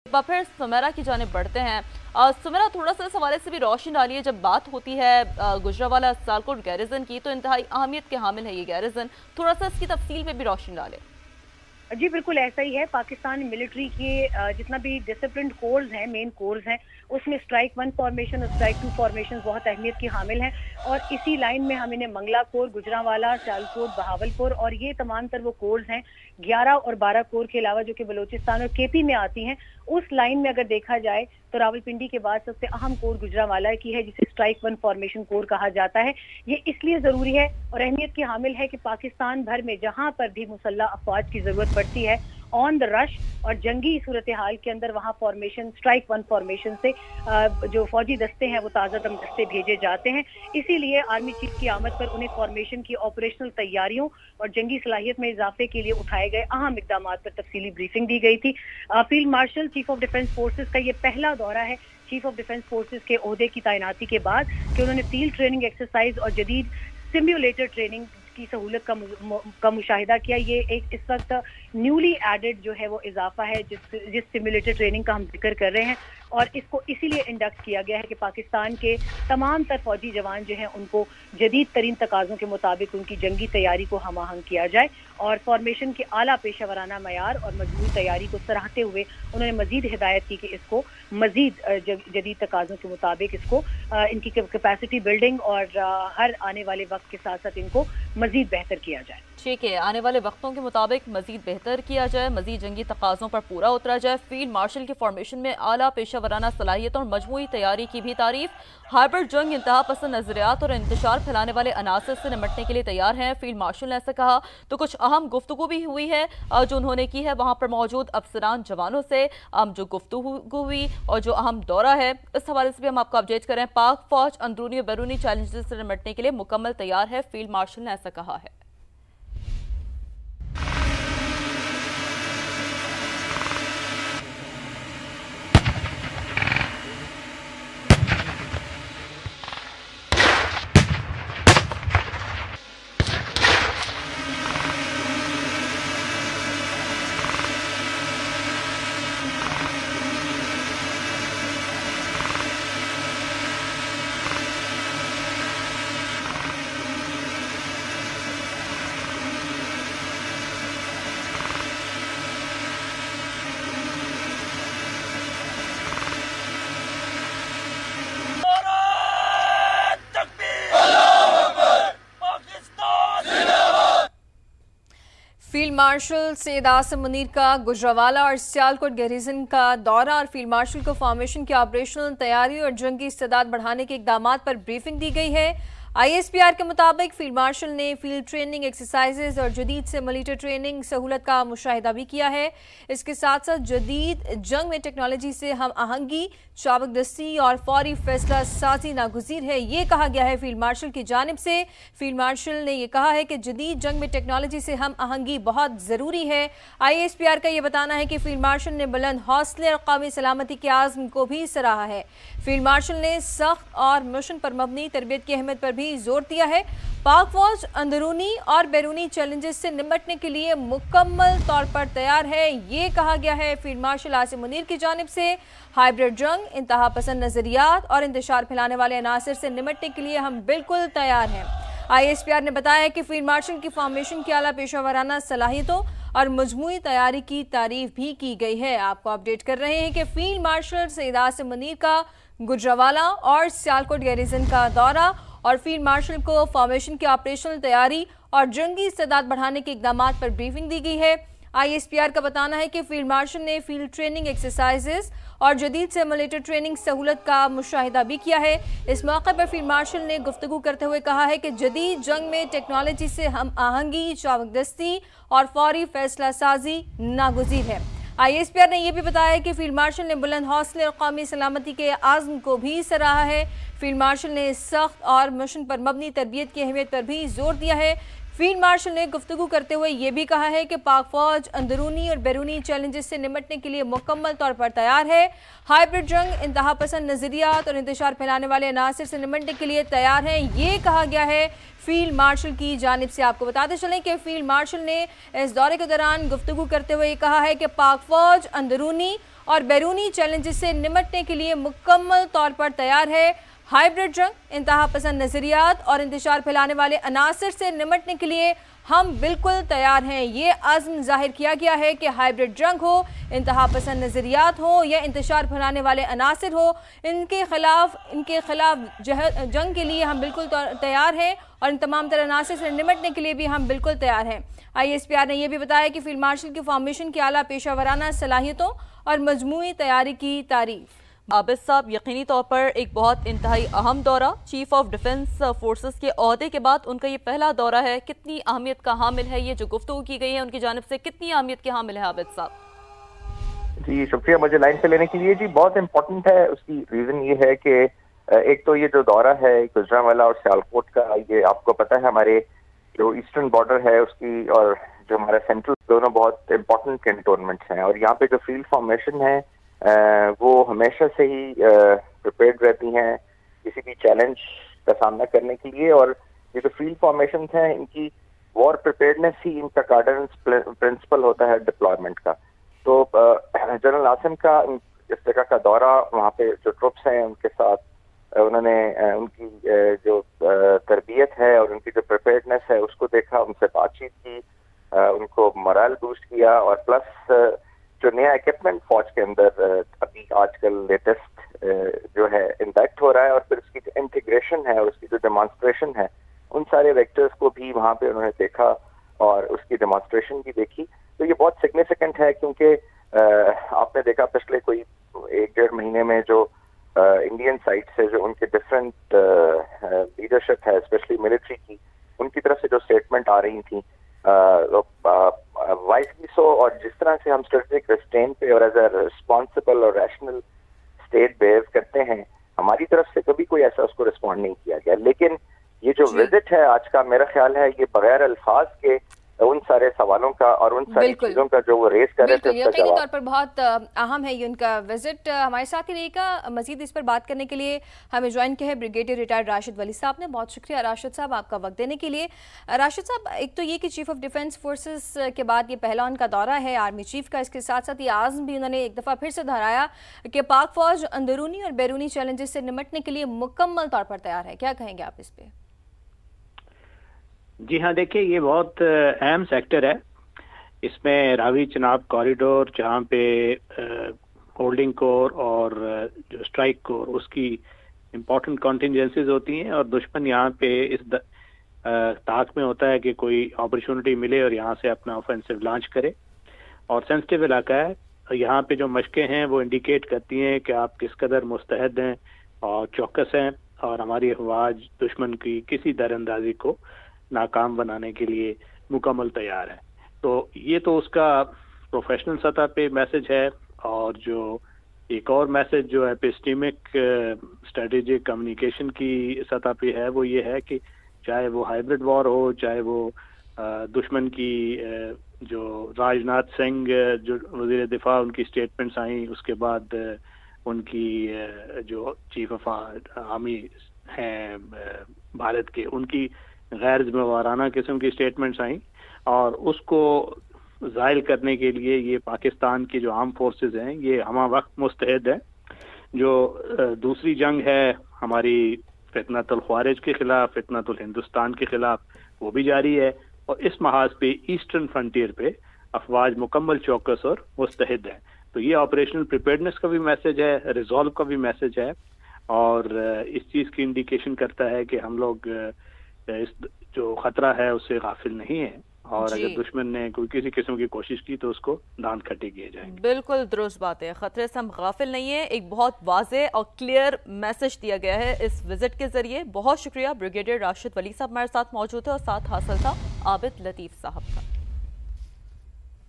एक बार फिर सुमेरा की जानिब बढ़ते हैं। सुमेरा, थोड़ा सा इस हवाले से भी रोशनी डालिए। जब बात होती है गुजरांवाला सियालकोट गैरिजन की, तो इंतहाई अहमियत के हामिल है ये गैरिजन। थोड़ा सा इसकी तफसील पे भी रोशनी डालें। जी बिल्कुल ऐसा ही है। पाकिस्तान मिलिट्री के जितना भी डिसिप्लिन कोर्स हैं, मेन कोर्स हैं, उसमें स्ट्राइक 1 फॉर्मेशन और स्ट्राइक 2 फॉर्मेशन बहुत अहमियत की हामिल हैं। और इसी लाइन में हम इन्हें मंगला कोर, गुजरांवाला, सियालकोट, बहावलपुर और ये तमाम तर वो कोर्स हैं 11 और 12 कोर के अलावा जो कि बलूचिस्तान और केपी में आती हैं। उस लाइन में अगर देखा जाए तो रावलपिंडी के बाद सबसे अहम कोर गुजरांवाला की है, जिसे स्ट्राइक 1 फॉर्मेशन कोर कहा जाता है। ये इसलिए जरूरी है और अहमियत की हामिल है कि पाकिस्तान भर में जहां पर भी मुसल्लह अफवाज की जरूरत पड़ती है ऑन द रश और जंगी सूरत हाल के अंदर, वहां फॉर्मेशन स्ट्राइक 1 फॉर्मेशन से जो फौजी दस्ते हैं वो ताज़ा दम दस्ते भेजे जाते हैं। इसीलिए आर्मी चीफ की आमद पर उन्हें फॉर्मेशन की ऑपरेशनल तैयारियों और जंगी सलाहियत में इजाफे के लिए उठाए गए अहम इकदाम पर तफसीली ब्रीफिंग दी गई थी। Field marshal chief of defence forces का ये पहला दौरा है चीफ ऑफ डिफेंस फोर्सेज के ओहदे की तैनाती के बाद कि उन्होंने फील्ड ट्रेनिंग एक्सरसाइज और जदीद सिम्युलेटर ट्रेनिंग की सहूलत का मुशाहिदा किया। ये एक इस वक्त न्यूली एडेड जो है वो इजाफा है जिस सिम्युलेटर ट्रेनिंग का हम जिक्र कर रहे हैं, और इसको इसीलिए इंडक्ट किया गया है कि पाकिस्तान के तमाम तर फौजी जवान जो हैं उनको जदीद तरीन तकाज़ों के मुताबिक उनकी जंगी तैयारी को हम आहंग किया जाए। और फॉर्मेशन के आला पेशा वराना मयार और मजबूत तैयारी को सराहते हुए उन्होंने मजीद हिदायत की कि इसको मजीद जदीद तकाज़ों के मुताबिक इसको इनकी कैपेसिटी बिल्डिंग और हर आने वाले वक्त के साथ साथ इनको मजीद बेहतर किया जाए। ठीक है, आने वाले वक्तों के मुताबिक मजीद बेहतर किया जाए, मजीद जंगी तकाज़ों पर पूरा उतरा जाए। फील्ड मार्शल के फॉर्मेशन में आला पेशा वराना सलाहियत और मजमूई तैयारी की भी तारीफ। हाइब्रिड जंग इंतहा पसंद नजरियात और इंतशार फैलाने वाले अनासर से निपटने के लिए तैयार हैं, फील्ड मार्शल ने ऐसा कहा। तो कुछ अहम गुफ्तगू भी हुई है जो उन्होंने की है वहाँ पर मौजूद अफसरान जवानों से, जो गुफ्तगू हुई और जो अहम दौरा है, इस हवाले से भी हम आपको अपडेट करें। पाक फौज अंदरूनी और बैरूनी चैलेंजेस से निपटने के लिए मुकम्मल तैयार है, फील्ड मार्शल ने ऐसा कहा है। फील्ड मार्शल सैयद आसिम मुनीर का गुजरांवाला और सियालकोट गैरिजन का दौरा और फील्ड मार्शल को फॉर्मेशन की ऑपरेशनल तैयारी और जंगी इस्तेदाद बढ़ाने के इकदाम पर ब्रीफिंग दी गई है। ISPR के मुताबिक फील्ड मार्शल ने फील्ड ट्रेनिंग एक्सरसाइजेज और जदीद से मिलिट्री ट्रेनिंग सहूलत का मुशाहिदा भी किया है। इसके साथ साथ जदीद जंग में टेक्नोलॉजी से हम आहंगी, चाबकदस्ती और फौरी फैसला साजी नागुज़ीर है, ये कहा गया है फील्ड मार्शल की जानिब से। फील्ड मार्शल ने यह कहा है कि जदीद जंग में टेक्नोलॉजी से हम आहंगी बहुत ज़रूरी है। ISPR का यह बताना है कि फील्ड मार्शल ने बुलंद हौसले और कौमी सलामती के आज़म को भी सराहा है। फील्ड मार्शल ने सख्त और मिशन पर मबनी तरबियत की अहमियत पर भी जोर दिया है। पाक फौज अंदरूनी और बैरूनी चैलेंजेस से निपटने के लिए मुकम्मल तौर पर तैयार है, ये कहा गया है फील्ड मार्शल आसिम मुनीर की जानिब से। हाइब्रिड जंग, इंतहा पसंद नजरियात और इंतशार फैलाने वाले अनासर से निपटने के लिए हम बिल्कुल तैयार हैं। ISPR ने बताया कि फील्ड मार्शल की फॉर्मेशन की आला पेशा वराना सलाहियतों और मजमूई तैयारी की तारीफ भी की गई है। आपको अपडेट कर रहे हैं कि फील्ड मार्शल सैयद आसिम मुनीर का गुजरांवाला और सियालकोट गैरिजन का दौरा और फील्ड मार्शल को फॉर्मेशन की ऑपरेशनल तैयारी और जंगी इस्तेदाद बढ़ाने के इकदाम पर ब्रीफिंग दी गई है। ISPR का बताना है कि फील्ड मार्शल ने फील्ड ट्रेनिंग एक्सरसाइजेस और जदीद सिम्युलेटर ट्रेनिंग सहूलत का मुशाहिदा भी किया है। इस मौके पर फील्ड मार्शल ने गुफ्तगू करते हुए कहा है कि जदीद जंग में टेक्नोलॉजी से हम आहंगी, चाबकदस्ती और फौरी फैसला साजी नागुज़ीर है। ISPR ने यह भी बताया कि फील्ड मार्शल ने बुलंद हौसले और कौमी सलामती के आज़म को भी सराहा है। फील्ड मार्शल ने सख्त और मिशन पर मबनी तरबियत की अहमियत पर भी जोर दिया है। फील्ड मार्शल ने गुफ्तगू करते हुए यह भी कहा है कि पाक फौज अंदरूनी और बैरूनी चैलेंजेस से निपटने के लिए मुकम्मल तौर पर तैयार है। हाइब्रिड जंग, इंतहा पसंद नजरियात और इंतशार फैलाने वाले अनासर से निपटने के लिए तैयार है, ये कहा गया है फील्ड मार्शल की जानिब से। आपको बताते चलें कि फील्ड मार्शल ने इस दौरे के दौरान गुफ्तगू करते हुए कहा है कि पाक फौज अंदरूनी और बैरूनी चैलेंजेस से निपटने के लिए मुकम्मल तौर पर तैयार है। हाइब्रिड जंग, इंतहा पसंद नजरियात और इंतशार फैलाने वाले अनासर से निपटने के लिए हम बिल्कुल तैयार हैं। ये अज़्म जाहिर किया गया है कि हाइब्रिड जंग हो, इंतहा पसंद नजरियात हो या इंतशार फैलाने वाले अनासर हो, इनके खिलाफ जंग के लिए हम बिल्कुल तैयार हैं और इन तमाम तरह अनासर से निपटने के लिए भी हम बिल्कुल तैयार हैं। ISPR ने यह भी बताया कि फील्ड मार्शल की फॉर्मेशन की आला पेशा सलाहियतों और मजमूई तैयारी की तारीफ। आबिद साहब, यकीनी तौर पर एक बहुत इंतहाई अहम दौरा, चीफ ऑफ डिफेंस फोर्सेस के ओहदे के बाद उनका ये पहला दौरा है। कितनी अहमियत का हामिल है ये जो गुफ्तगू की गई है उनकी जानिब से, कितनी अहमियत के हामिल है आबिद साहब? जी शुक्रिया मुझे लाइन पे लेने के लिए। जी बहुत इम्पोर्टेंट है। उसकी रीजन ये है कि एक तो ये जो दौरा है गुजरांवाला और सियालकोट का, ये आपको पता है हमारे जो ईस्टर्न बॉर्डर है उसकी और जो हमारा सेंट्रल, दोनों बहुत इम्पोर्टेंट कैंटोनमेंट्स हैं और यहाँ पे जो फील्ड फॉर्मेशन है वो हमेशा से ही प्रिपेयर्ड रहती हैं किसी भी चैलेंज का सामना करने के लिए। और ये जो फील्ड फॉर्मेशन हैं इनकी वॉर प्रिपेयर्डनेस ही इनका गार्डेंस प्रिंसिपल होता है डिप्लॉयमेंट का। तो जनरल आसिम का इस जगह का दौरा, वहाँ पे जो ट्रुप्स हैं उनके साथ उन्होंने उनकी जो तरबियत है और उनकी जो प्रिपेयर्डनेस है उसको देखा, उनसे बातचीत की, उनको मोरल बूस्ट किया और प्लस जो नया इक्विपमेंट फौज के अंदर अभी आजकल लेटेस्ट जो है इंडक्ट हो रहा है और फिर उसकी जो इंटीग्रेशन है और उसकी जो डेमोन्स्ट्रेशन है, उन सारे वेक्टर्स को भी वहाँ पे उन्होंने देखा और उसकी डेमोन्स्ट्रेशन भी देखी। तो ये बहुत सिग्निफिकेंट है क्योंकि आपने देखा पिछले कोई 1-1.5 महीने में जो इंडियन साइड से जो उनके डिफरेंट लीडरशिप है स्पेशली मिलिट्री की, उनकी तरफ से जो स्टेटमेंट आ रही थी वाइसली सो, और जिस तरह से हम स्ट्रेटेजिक रिस्ट्रेन पे और एज अ रिस्पॉन्सिबल और रैशनल स्टेट बिहेव करते हैं, हमारी तरफ से कभी कोई ऐसा उसको रिस्पॉन्ड नहीं किया गया। लेकिन ये जो विजिट है आज का, मेरा ख्याल है ये बगैर अल्फाज के उन सारे सवालों का और उन सारी चीजों का जो वो रेस कर रहे थे उसका यकीनी तौर पर बहुत अहम है ये उनका विजिट। हमारे साथ ही रहेगा मजीद इस पर बात करने के लिए हमें ज्वाइन किया है ब्रिगेडियर रिटायर्ड राशिद वली साहब ने। बहुत शुक्रिया राशिद साहब आपका वक्त देने के लिए। राशिद साहब, एक तो ये कि चीफ ऑफ डिफेंस फोर्सेस के बाद ये पहला उनका दौरा है आर्मी चीफ का, इसके साथ साथ ये आज़म भी उन्होंने एक दफ़ा फिर से दोहराया कि पाक फौज अंदरूनी और बैरूनी चैलेंजेस से निपटने के लिए मुकम्मल तौर पर तैयार है। क्या कहेंगे आप इस पे? जी हाँ, देखिए ये बहुत अहम सेक्टर है। इसमें रावी चनाब कॉरिडोर, जहाँ पे होल्डिंग कोर और जो स्ट्राइक कोर उसकी इम्पोर्टेंट कॉन्टिजेंसीज होती हैं और दुश्मन यहाँ पे इस ताक में होता है कि कोई अपॉर्चुनिटी मिले और यहाँ से अपना ऑफेंसिव लॉन्च करे। और सेंसिटिव इलाका है, यहाँ पे जो मशकें हैं वो इंडिकेट करती हैं कि आप किस कदर मुस्तैद हैं और चौकस हैं और हमारी अफवाज दुश्मन की किसी दरअंदाजी को नाकाम बनाने के लिए मुकम्मल तैयार है। तो ये तो उसका प्रोफेशनल सतह पे मैसेज है। और जो एक और मैसेज जो एपिस्टेमिक स्ट्रेटेजिक कम्युनिकेशन की सतह पे है वो ये है कि चाहे वो हाइब्रिड वॉर हो, चाहे वो दुश्मन की जो राजनाथ सिंह जो वजीर दिफा उनकी स्टेटमेंट्स आई, उसके बाद उनकी जो चीफ ऑफ आर्मी हैं भारत के, उनकी गैर जिम्मेवाराना किस्म की स्टेटमेंट्स आई और उसको ज़ाहिर करने के लिए ये पाकिस्तान की जो आर्म फोर्सेस हैं ये हमा वक्त मुस्तैद है। जो दूसरी जंग है हमारी फितनतुल ख्वारिज के खिलाफ, फितनतुल हिंदुस्तान के खिलाफ, वो भी जारी है। और इस महाज पे ईस्टर्न फ्रंटियर पे अफवाज मुकम्मल चौकस और मुस्तैद है। तो ये ऑपरेशनल प्रिपेयर्डनेस का भी मैसेज है, रिजॉल्व का भी मैसेज है और इस चीज़ की इंडिकेशन करता है कि हम लोग इस जो खतरा है उससे गाफिल नहीं है और अगर दुश्मन ने कोई किसी किस्म की कोशिश की तो उसको दांत खट्टे किए जाएंगे। बिल्कुल दुरुस्त बात है, खतरे से हम गाफिल नहीं है। एक बहुत वाज़ेह और क्लियर मैसेज दिया गया है इस विजिट के जरिए। बहुत शुक्रिया ब्रिगेडियर राशिद वली साहब हमारे साथ मौजूद है और साथ हासिल था आबिद लतीफ साहब का।